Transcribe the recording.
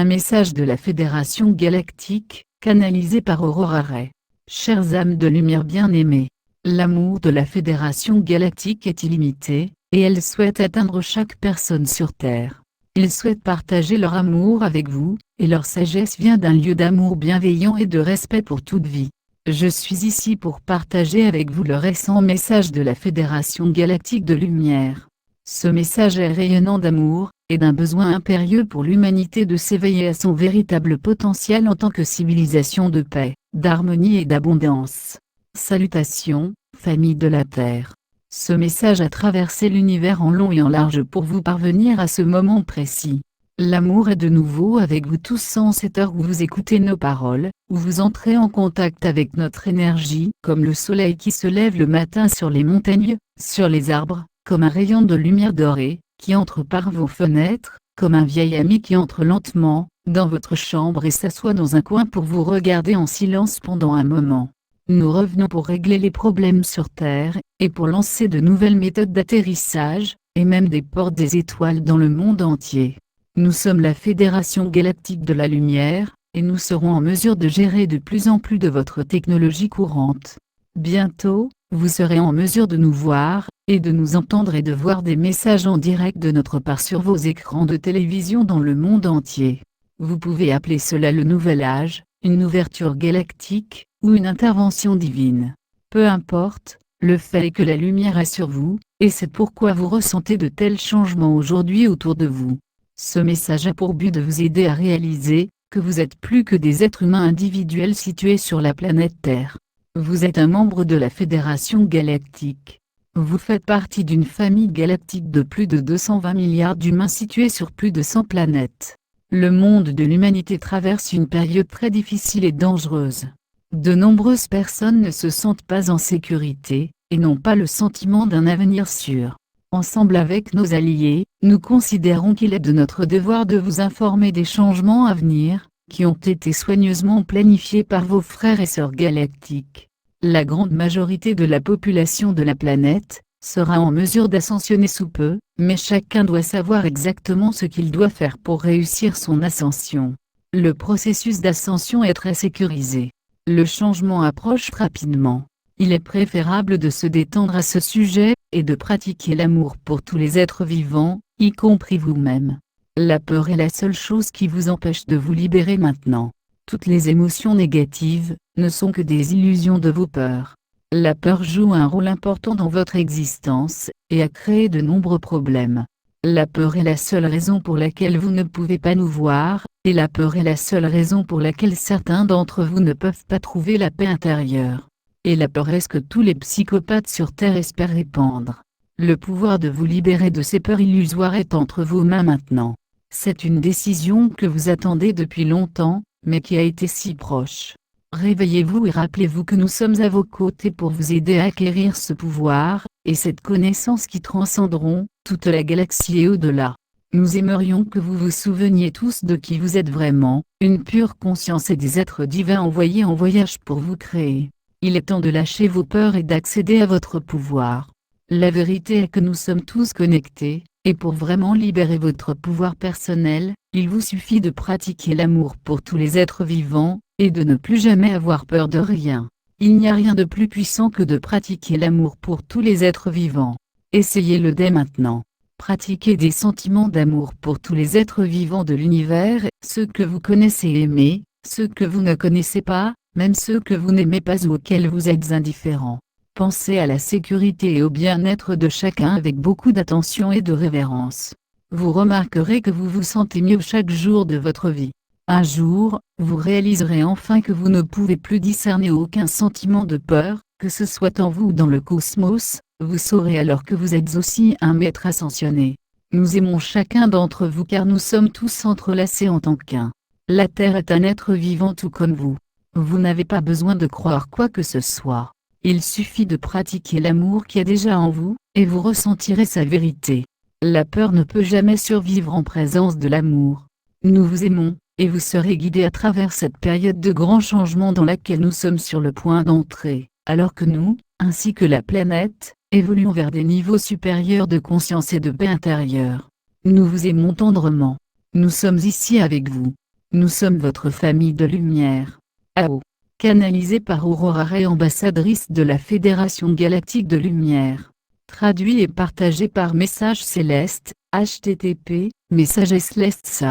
Un message de la Fédération Galactique, canalisé par Aurora Ray. Chères âmes de lumière bien-aimées, l'amour de la Fédération Galactique est illimité, et elle souhaite atteindre chaque personne sur Terre. Ils souhaitent partager leur amour avec vous, et leur sagesse vient d'un lieu d'amour bienveillant et de respect pour toute vie. Je suis ici pour partager avec vous le récent message de la Fédération Galactique de Lumière. Ce message est rayonnant d'amour, et d'un besoin impérieux pour l'humanité de s'éveiller à son véritable potentiel en tant que civilisation de paix, d'harmonie et d'abondance. Salutations, famille de la Terre. Ce message a traversé l'univers en long et en large pour vous parvenir à ce moment précis. L'amour est de nouveau avec vous tous en cette heure où vous écoutez nos paroles, où vous entrez en contact avec notre énergie, comme le soleil qui se lève le matin sur les montagnes, sur les arbres, comme un rayon de lumière dorée, qui entre par vos fenêtres, comme un vieil ami qui entre lentement, dans votre chambre et s'assoit dans un coin pour vous regarder en silence pendant un moment. Nous revenons pour régler les problèmes sur Terre, et pour lancer de nouvelles méthodes d'atterrissage, et même des portes des étoiles dans le monde entier. Nous sommes la Fédération Galactique de la Lumière, et nous serons en mesure de gérer de plus en plus de votre technologie courante. Bientôt, vous serez en mesure de nous voir, et de nous entendre et de voir des messages en direct de notre part sur vos écrans de télévision dans le monde entier. Vous pouvez appeler cela le nouvel âge, une ouverture galactique, ou une intervention divine. Peu importe, le fait est que la lumière est sur vous, et c'est pourquoi vous ressentez de tels changements aujourd'hui autour de vous. Ce message a pour but de vous aider à réaliser que vous êtes plus que des êtres humains individuels situés sur la planète Terre. Vous êtes un membre de la Fédération Galactique. Vous faites partie d'une famille galactique de plus de 220 milliards d'humains situés sur plus de 100 planètes. Le monde de l'humanité traverse une période très difficile et dangereuse. De nombreuses personnes ne se sentent pas en sécurité, et n'ont pas le sentiment d'un avenir sûr. Ensemble avec nos alliés, nous considérons qu'il est de notre devoir de vous informer des changements à venir, qui ont été soigneusement planifiés par vos frères et sœurs galactiques. La grande majorité de la population de la planète sera en mesure d'ascensionner sous peu, mais chacun doit savoir exactement ce qu'il doit faire pour réussir son ascension. Le processus d'ascension est très sécurisé. Le changement approche rapidement. Il est préférable de se détendre à ce sujet, et de pratiquer l'amour pour tous les êtres vivants, y compris vous-même. La peur est la seule chose qui vous empêche de vous libérer maintenant. Toutes les émotions négatives ne sont que des illusions de vos peurs. La peur joue un rôle important dans votre existence, et a créé de nombreux problèmes. La peur est la seule raison pour laquelle vous ne pouvez pas nous voir, et la peur est la seule raison pour laquelle certains d'entre vous ne peuvent pas trouver la paix intérieure. Et la peur est ce que tous les psychopathes sur Terre espèrent répandre. Le pouvoir de vous libérer de ces peurs illusoires est entre vos mains maintenant. C'est une décision que vous attendez depuis longtemps, mais qui a été si proche. Réveillez-vous et rappelez-vous que nous sommes à vos côtés pour vous aider à acquérir ce pouvoir, et cette connaissance qui transcenderont toute la galaxie et au-delà. Nous aimerions que vous vous souveniez tous de qui vous êtes vraiment, une pure conscience et des êtres divins envoyés en voyage pour vous créer. Il est temps de lâcher vos peurs et d'accéder à votre pouvoir. La vérité est que nous sommes tous connectés, et pour vraiment libérer votre pouvoir personnel, il vous suffit de pratiquer l'amour pour tous les êtres vivants, et de ne plus jamais avoir peur de rien. Il n'y a rien de plus puissant que de pratiquer l'amour pour tous les êtres vivants. Essayez-le dès maintenant. Pratiquez des sentiments d'amour pour tous les êtres vivants de l'univers, ceux que vous connaissez et aimez, ceux que vous ne connaissez pas, même ceux que vous n'aimez pas ou auxquels vous êtes indifférents. Pensez à la sécurité et au bien-être de chacun avec beaucoup d'attention et de révérence. Vous remarquerez que vous vous sentez mieux chaque jour de votre vie. Un jour, vous réaliserez enfin que vous ne pouvez plus discerner aucun sentiment de peur, que ce soit en vous ou dans le cosmos, vous saurez alors que vous êtes aussi un maître ascensionné. Nous aimons chacun d'entre vous car nous sommes tous entrelacés en tant qu'un. La Terre est un être vivant tout comme vous. Vous n'avez pas besoin de croire quoi que ce soit. Il suffit de pratiquer l'amour qui est déjà en vous, et vous ressentirez sa vérité. La peur ne peut jamais survivre en présence de l'amour. Nous vous aimons, et vous serez guidés à travers cette période de grands changements dans laquelle nous sommes sur le point d'entrer, alors que nous, ainsi que la planète, évoluons vers des niveaux supérieurs de conscience et de paix intérieure. Nous vous aimons tendrement. Nous sommes ici avec vous. Nous sommes votre famille de lumière. AO. Canalisé par Aurora Ray, ambassadrice de la Fédération Galactique de Lumière. Traduit et partagé par Message Céleste, http, Messages Celeste.